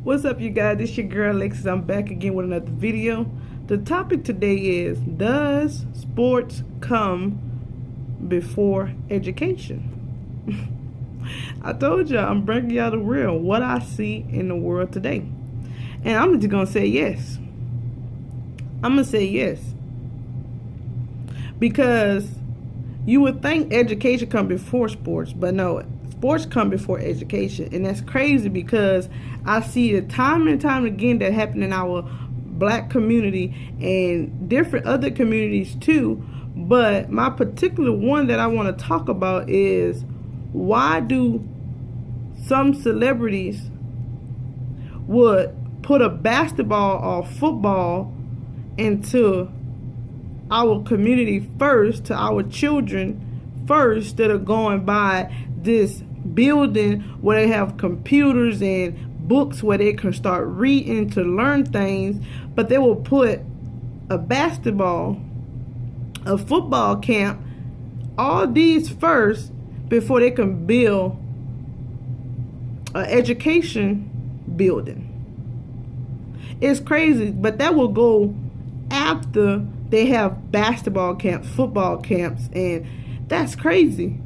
What's up, you guys? It's your girl Alexis. I'm back again with another video. The topic today is, does sports come before education? I told y'all I'm bringing y'all the real, what I see in the world today. And I'm just going to say yes. I'm going to say yes. Because you would think education come before sports, but no, sports come before education. And that's crazy because I see it time and time again that happen in our black community and different other communities too. But my particular one that I want to talk about is, why do some celebrities would put a basketball or football into our community first, to our children first, instead of going by this building where they have computers and books where they can start reading to learn things, but they will put a basketball, a football camp, all these first before they can build an education building. It's crazy, but that will go after they have basketball camps, football camps, and that's crazy.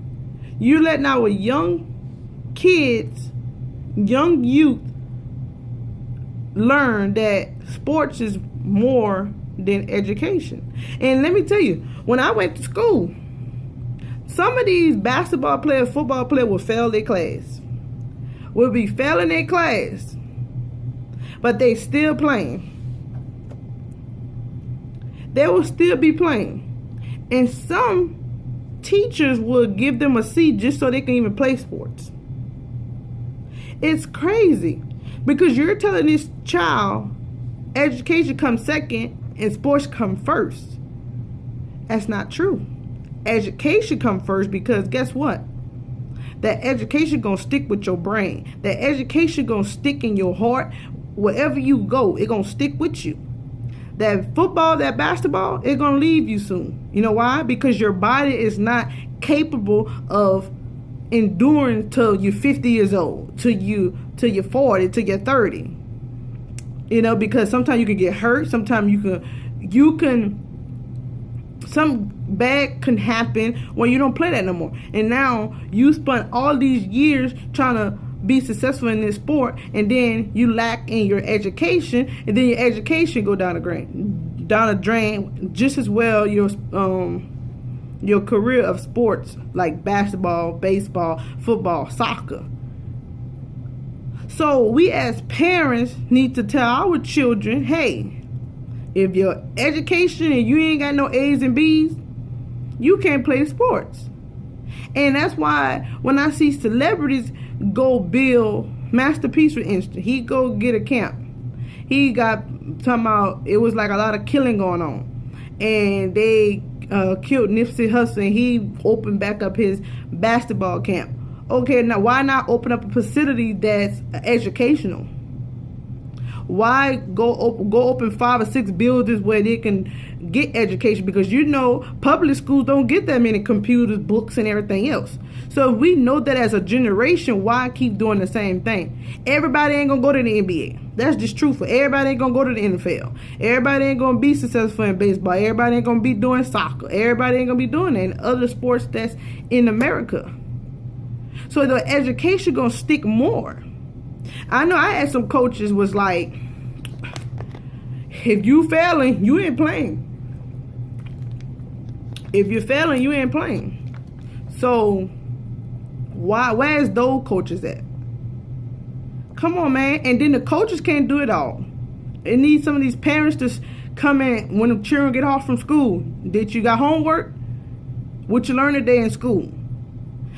You're letting our young kids, young youth, learn that sports is more than education. And let me tell you, when I went to school, some of these basketball players, football players will fail their class. Will be failing their class, but they still playing. They will still be playing. And some teachers will give them a C just so they can even play sports. It's crazy because you're telling this child education comes second and sports come first. That's not true. Education comes first because guess what? That education gonna stick with your brain. That education gonna stick in your heart. Wherever you go, it gonna stick with you. That football, that basketball, it's gonna leave you soon. You know why? Because your body is not capable of enduring till you're 50 years old, till you're 40, till you're 30. You know, because sometimes you can get hurt, sometimes you can some bad can happen when you don't play that no more. And now you spent all these years trying to be successful in this sport, and then you lack in your education, and then your education go down a drain just as well your career of sports like basketball, baseball, football, soccer. So we as parents need to tell our children, hey, if your education and you ain't got no A's and B's, you can't play sports. And that's why when I see celebrities go build Masterpiece, for instance, he go get a camp. He got talking about it was like a lot of killing going on, and they killed Nipsey Hussle, and he opened back up his basketball camp. Okay, now why not open up a facility that's educational? Why go open 5 or 6 buildings where they can get education? Because you know public schools don't get that many computers, books, and everything else. So if we know that as a generation, why keep doing the same thing? Everybody ain't gonna go to the NBA. That's just truthful. Everybody ain't gonna go to the NFL. Everybody ain't gonna be successful in baseball. Everybody ain't gonna be doing soccer. Everybody ain't gonna be doing that in other sports that's in America. So the education gonna stick more. I know I had some coaches was like, if you failing, you ain't playing. If you're failing, you ain't playing. So where's those coaches at? Come on, man. And then the coaches can't do it all. It needs some of these parents to come in when the children get off from school. Did you got homework? What you learned today in school?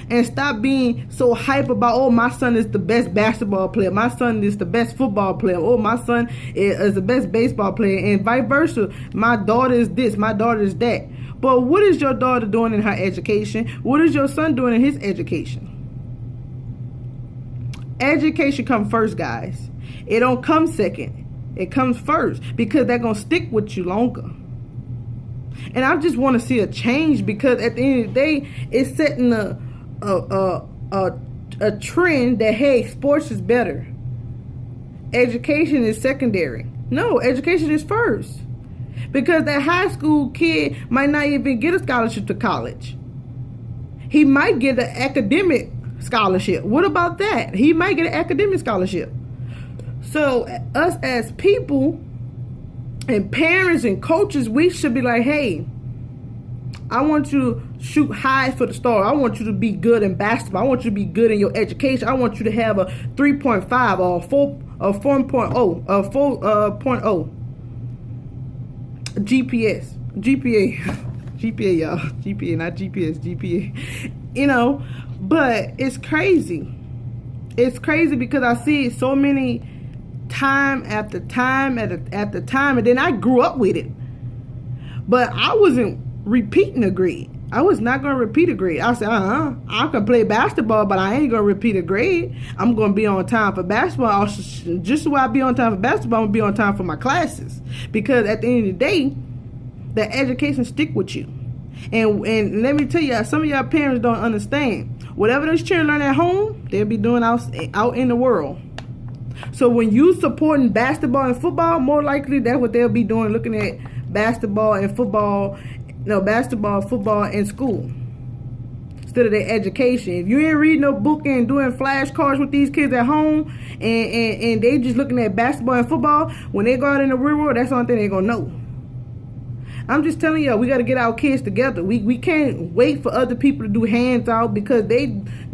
And stop being so hype about, oh, my son is the best basketball player. My son is the best football player. Oh, my son is the best baseball player. And vice versa. My daughter is this. My daughter is that. But what is your daughter doing in her education? What is your son doing in his education? Education comes first, guys. It don't come second. It comes first because they're going to stick with you longer. And I just want to see a change because at the end of the day, it's setting a trend that, hey, sports is better. education is secondary. No, education is first. Because that high school kid might not even get a scholarship to college. He might get an academic scholarship. What about that? He might get an academic scholarship. So us as people and parents and coaches, we should be like, hey, I want you to shoot high for the star. I want you to be good in basketball. I want you to be good in your education. I want you to have a 3.5 or a 4.0, a 4.0 GPA, y'all. GPA, not GPS, GPA. You know, but it's crazy. It's crazy because I see it so many time after time after time, and then I grew up with it. But I wasn't repeating a grade. I was not going to repeat a grade. I said, I can play basketball, but I ain't going to repeat a grade. I'm going to be on time for basketball. Just so I be on time for basketball, I'm going to be on time for my classes. Because at the end of the day, the education stick with you. And let me tell you, some of y'all parents don't understand. Whatever those children learn at home, they'll be doing out in the world. So when you supporting basketball and football, more likely that's what they'll be doing, looking at basketball and football. No, basketball, football, and school instead of their education. If you ain't reading no book and doing flashcards with these kids at home, and they just looking at basketball and football, when they go out in the real world, that's the only thing they're gonna know. I'm just telling y'all, we got to get our kids together. We can't wait for other people to do handout because they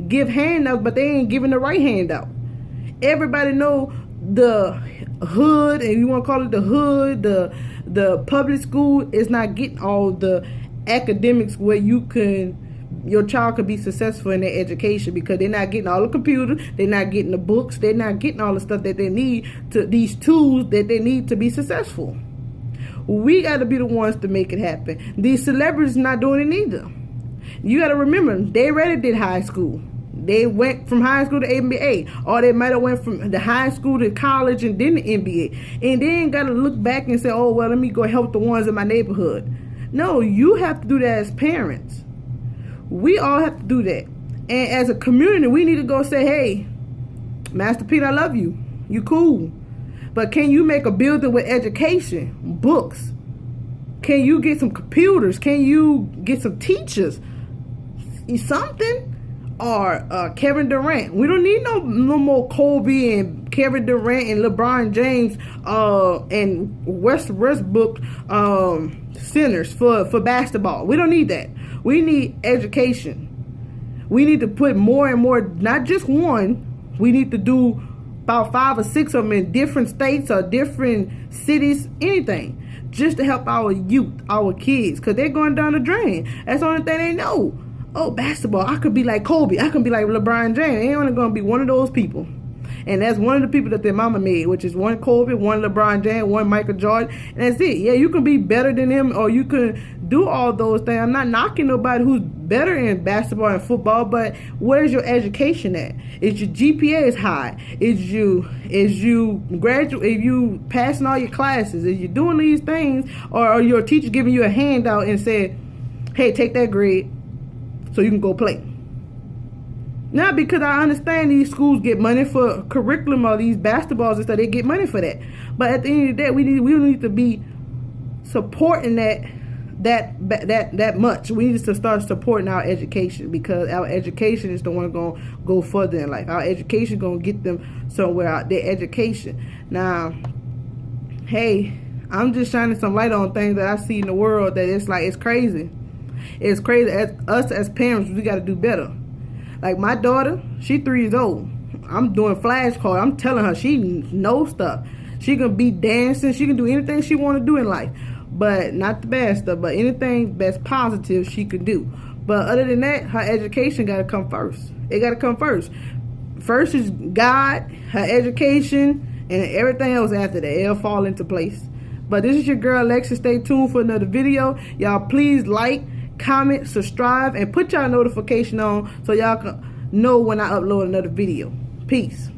give handouts, but they ain't giving the right handout. Everybody know the hood, and you want to call it the hood, the public school is not getting all the academics where your child could be successful in their education, because they're not getting all the computers, they're not getting the books, they're not getting all the stuff that they need, to these tools that they need to be successful. We got to be the ones to make it happen. These celebrities not doing it either. You got to remember, they already did high school. They went from high school to NBA, or they might have went from the high school to college and then the NBA. And they ain't got to look back and say, oh, well, let me go help the ones in my neighborhood. No, you have to do that as parents. We all have to do that. And as a community, we need to go say, hey, Master Pete, I love you. You cool. But can you make a building with education, books? Can you get some computers? Can you get some teachers? Something? Or Kevin Durant. We don't need no more Kobe and Kevin Durant and LeBron James and Westbrook centers for basketball. We don't need that. We need education. We need to put more and more, not just one. We need to do about 5 or 6 of them in different states or different cities, anything, just to help our youth, our kids, because they're going down the drain. That's the only thing they know. Oh, basketball, I could be like Kobe, I could be like LeBron James. They ain't only going to be one of those people. And that's one of the people that their mama made, which is one Kobe, one LeBron James, one Michael Jordan. And that's it. Yeah, you can be better than him, or you can do all those things. I'm not knocking nobody who's better in basketball and football, but where's your education at? Is your GPA is high? Is you graduate? If you passing all your classes? Is you doing these things, or are your teacher giving you a handout and said, hey, take that grade so you can go play? Not because I understand these schools get money for curriculum or these basketballs and stuff, they get money for that. But at the end of the day, we need to be supporting that much. We need to start supporting our education, because our education is the one going to go further in life. Our education is going to get them somewhere out, their education. Now, hey, I'm just shining some light on things that I see in the world that it's crazy. It's crazy. As us as parents, we got to do better. Like my daughter, she 3 years old. I'm doing flashcards. I'm telling her she knows stuff. She can be dancing. She can do anything she want to do in life. But not the bad stuff, but anything that's positive she can do. But other than that, her education got to come first. It got to come first. First is God, her education, and everything else after that. It'll fall into place. But this is your girl, Alexa. Stay tuned for another video. Y'all please like, comment, subscribe, and put y'all notification on so y'all can know when I upload another video. Peace.